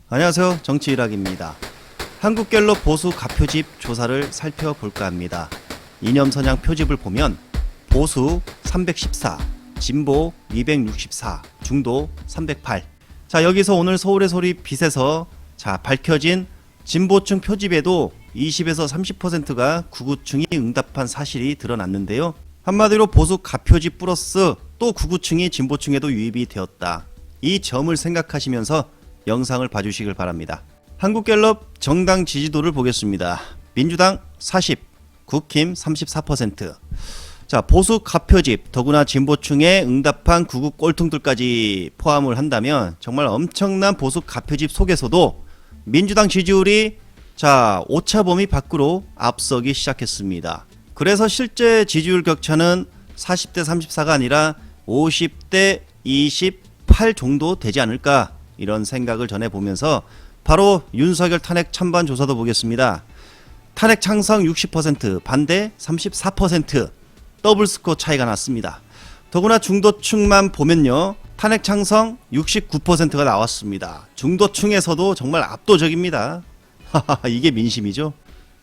안녕하세요. 정치일학입니다. 한국갤럽 보수 가표집 조사를 살펴볼까 합니다. 이념선양 표집을 보면 보수 314, 진보 264, 중도 308. 자, 여기서 오늘 서울의 소리 빛에서 밝혀진 진보층 표집에도 20에서 30%가 구구층이 응답한 사실이 드러났는데요. 한마디로 보수 가표집 플러스 또 구구층이 진보층에도 유입이 되었다. 이 점을 생각하시면서 영상을 봐주시길 바랍니다. 한국갤럽 정당 지지도를 보겠습니다. 민주당 40, 국힘 34%. 자, 보수 가표집, 더구나 진보층에 응답한 구구 꼴통들까지 포함을 한다면 정말 엄청난 보수 가표집 속에서도 민주당 지지율이 오차 범위 밖으로 앞서기 시작했습니다. 그래서 실제 지지율 격차는 40대 34가 아니라 50대 28 정도 되지 않을까, 이런 생각을 전해보면서 바로 윤석열 탄핵 찬반 조사도 보겠습니다. 탄핵 찬성 60%, 반대 34%, 더블 스코어 차이가 났습니다. 더구나 중도층만 보면요, 탄핵 찬성 69%가 나왔습니다. 중도층에서도 정말 압도적입니다. 이게 민심이죠.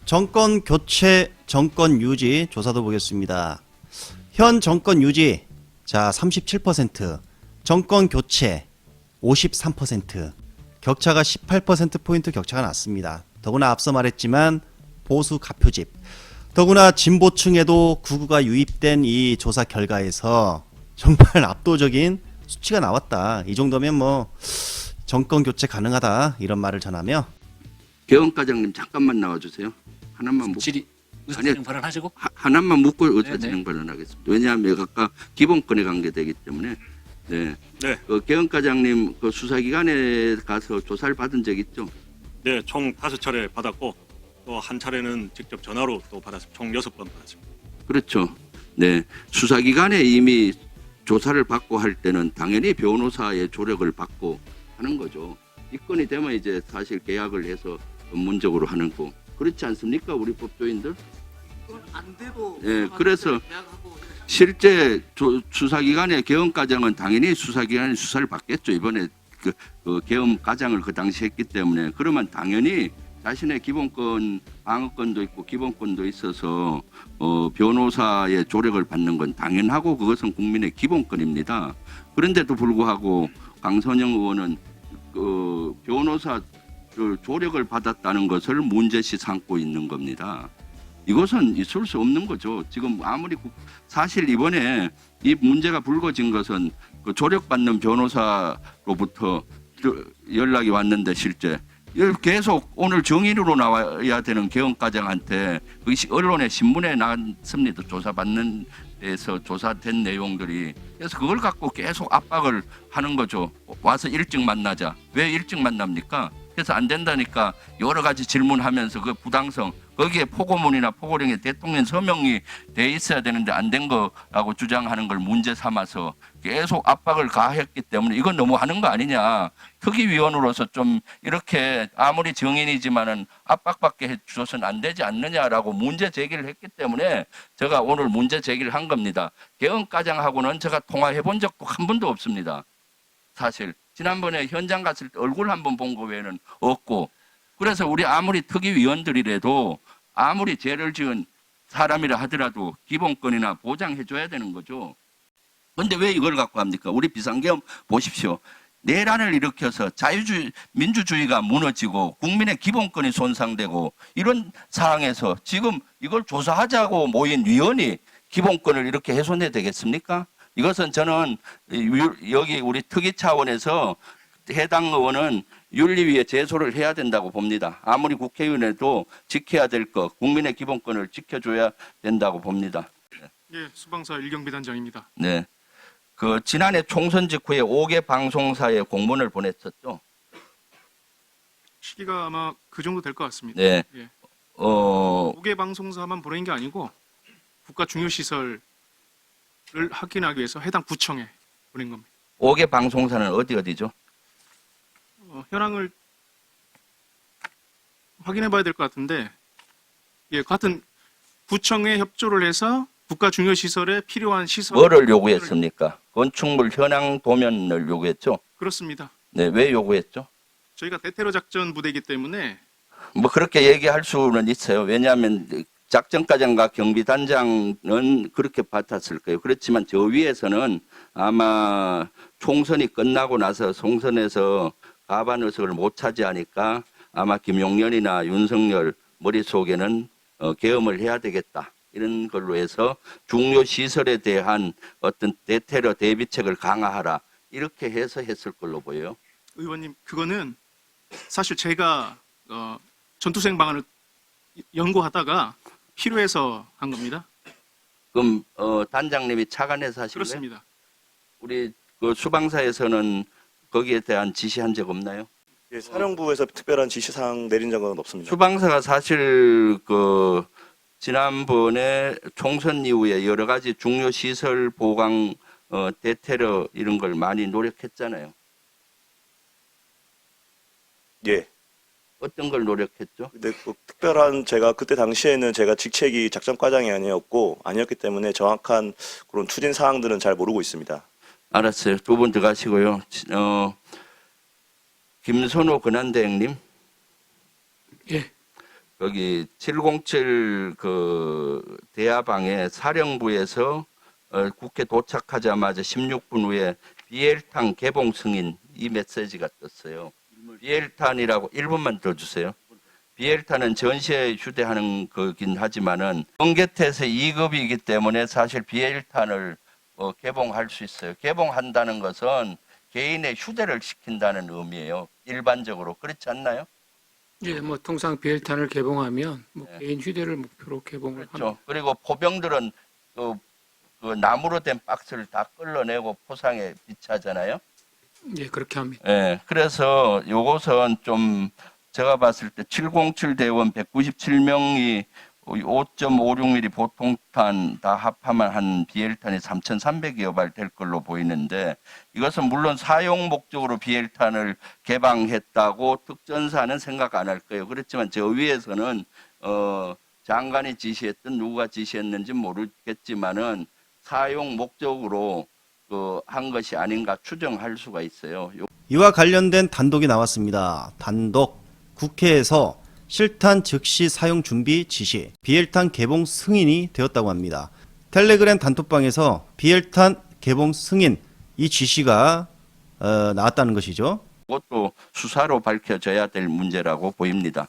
정권 교체, 정권 유지 조사도 보겠습니다. 현 정권 유지 37%, 정권 교체 53%, 격차가 18%포인트 격차가 났습니다. 더구나 앞서 말했지만 보수 가표집, 더구나 진보층에도 구구가 유입된 이 조사 결과에서 정말 압도적인 수치가 나왔다. 이 정도면 정권 교체 가능하다, 이런 말을 전하며. 개헌과장님 잠깐만 나와주세요. 하나만 묻고. 질의 의사진행 발언하시고. 하나만 묻고 의사진행 네네. 발언하겠습니다. 왜냐하면 아까 기본권에 관계되기 때문에. 네. 네. 개헌과장님 수사기관에 가서 조사를 받은 적 있죠? 네, 총 5차례 받았고 또 한 차례는 직접 전화로 또 받았습니다. 총 6번 받았습니다. 그렇죠. 네. 수사기관에 이미 조사를 받고 할 때는 당연히 변호사의 조력을 받고 하는 거죠. 입건이 되면 이제 사실 계약을 해서 전문적으로 하는 거. 그렇지 않습니까? 우리 법조인들? 안 돼도. 네, 그래서 실제 수사기관의 개헌과장은 당연히 수사기관이 수사를 받겠죠. 이번에 그 개헌과장을 그 당시 했기 때문에. 그러면 당연히 자신의 기본권, 방어권도 있고 기본권도 있어서 변호사의 조력을 받는 건 당연하고 그것은 국민의 기본권입니다. 그런데도 불구하고 강선영 의원은 그 변호사 조력을 받았다는 것을 문제시 삼고 있는 겁니다. 이것은 있을 수 없는 거죠. 지금 아무리 사실 이번에 이 문제가 불거진 것은 그 조력받는 변호사로부터 연락이 왔는데 실제 계속 오늘 정인으로 나와야 되는 개헌과장한테 언론에 신문에 났습니다. 조사받는 데서 조사된 내용들이. 그래서 그걸 갖고 계속 압박을 하는 거죠. 와서 일찍 만나자. 왜 일찍 만납니까? 그래서 안 된다니까 여러 가지 질문하면서 그 부당성, 거기에 포고문이나 포고령에 대통령 서명이 돼 있어야 되는데 안 된 거라고 주장하는 걸 문제 삼아서 계속 압박을 가했기 때문에 이건 너무 하는 거 아니냐. 특위위원으로서 좀 이렇게 아무리 정인이지만은 압박받게 해줘서는 안 되지 않느냐라고 문제 제기를 했기 때문에 제가 오늘 문제 제기를 한 겁니다. 개헌과장하고는 제가 통화해 본 적도 한 번도 없습니다. 사실. 지난번에 현장 갔을 때 얼굴 한번 본 거 외에는 없고, 그래서 우리 아무리 특위위원들이라도 아무리 죄를 지은 사람이라 하더라도 기본권이나 보장해 줘야 되는 거죠. 그런데 왜 이걸 갖고 합니까? 우리 비상계엄 보십시오. 내란을 일으켜서 민주주의가 무너지고 국민의 기본권이 손상되고 이런 상황에서 지금 이걸 조사하자고 모인 위원이 기본권을 이렇게 훼손해야 되겠습니까? 이것은 저는 여기 우리 특위 차원에서 해당 의원은 윤리위에 제소를 해야 된다고 봅니다. 아무리 국회의원에도 지켜야 될 것, 국민의 기본권을 지켜줘야 된다고 봅니다. 예, 수방사 일경비 단장입니다. 네. 그 지난해 총선 직후에 5개 방송사에 공문을 보냈었죠. 시기가 아마 그 정도 될 것 같습니다. 네. 예. 5개 방송사만 보낸 게 아니고 국가 중요 시설을 확인하기 위해서 해당 구청에 보낸 겁니다. 5개 방송사는 어디죠? 현황을 확인해 봐야 될 것 같은데, 예, 같은 구청에 협조를 해서 국가 중요 시설에 필요한 시설. 뭐를 요구했습니까? 건축물 현황 도면을 요구했죠? 그렇습니다. 네, 왜 요구했죠? 저희가 대테러 작전 부대이기 때문에 뭐 그렇게 얘기할 수는 있어요. 왜냐하면 작전과장과 경비단장은 그렇게 받았을 거예요. 그렇지만 저 위에서는 아마 총선이 끝나고 나서 총선에서 과반 의석을 못 차지하니까 아마 김용렬이나 윤석열 머릿속에는 계엄을 해야 되겠다. 이런 걸로 해서 중요 시설에 대한 어떤 대테러 대비책을 강화하라. 이렇게 해서 했을 걸로 보여요. 의원님 그거는 사실 제가 전투생 방안을 연구하다가 필요해서 한 겁니다. 그럼 단장님이 차관해서 하신 거예요? 그렇습니다. 우리 그 수방사에서는 거기에 대한 지시한 적 없나요? 예, 사령부에서 특별한 지시사항 내린 적은 없습니다. 수방사가 사실 그 지난번에 총선 이후에 여러 가지 중요 시설 보강 대테러 이런 걸 많이 노력했잖아요. 예. 어떤 걸 노력했죠? 근데 그 특별한 제가 그때 당시에는 제가 직책이 작전과장이 아니었기 때문에 정확한 그런 추진 사항들은 잘 모르고 있습니다. 알았어요. 두 분 들어가시고요. 김선호 권한대행님. 예. 거기 707 그 대야방에 사령부에서 국회 도착하자마자 16분 후에 비엘탄 개봉 승인 이 메시지가 떴어요. 비엘탄이라고 1분만 더 주세요. 비엘탄은 전시에 휴대하는 거긴 하지만은 번개태세 2급이기 때문에 사실 비엘탄을 개봉할 수 있어요. 개봉한다는 것은 개인의 휴대를 시킨다는 의미예요. 일반적으로 그렇지 않나요? 예, 뭐 통상 비엘탄을 개봉하면 뭐 네. 개인 휴대를 목표로 개봉을 그렇죠. 합니다. 그리고 포병들은 그 나무로 된 박스를 다 끌어내고 포상에 비치하잖아요. 예, 그렇게 합니다. 예, 그래서 요것은 좀 제가 봤을 때 707 대원 197명이 5.56mm 보통탄 다 합하면 한 비엘탄이 3,300여 발 될 걸로 보이는데 이것은 물론 사용 목적으로 비엘탄을 개방했다고 특전사는 생각 안 할 거예요. 그렇지만 저 위에서는 장관이 지시했든 누가 지시했는지 모르겠지만은 사용 목적으로 한 것이 아닌가 추정할 수가 있어요. 이와 관련된 단독이 나왔습니다. 단독. 국회에서 실탄 즉시 사용 준비 지시, 비엘탄 개봉 승인이 되었다고 합니다. 텔레그램 단톡방에서 비엘탄 개봉 승인 이 지시가 나왔다는 것이죠. 그것도 수사로 밝혀져야 될 문제라고 보입니다.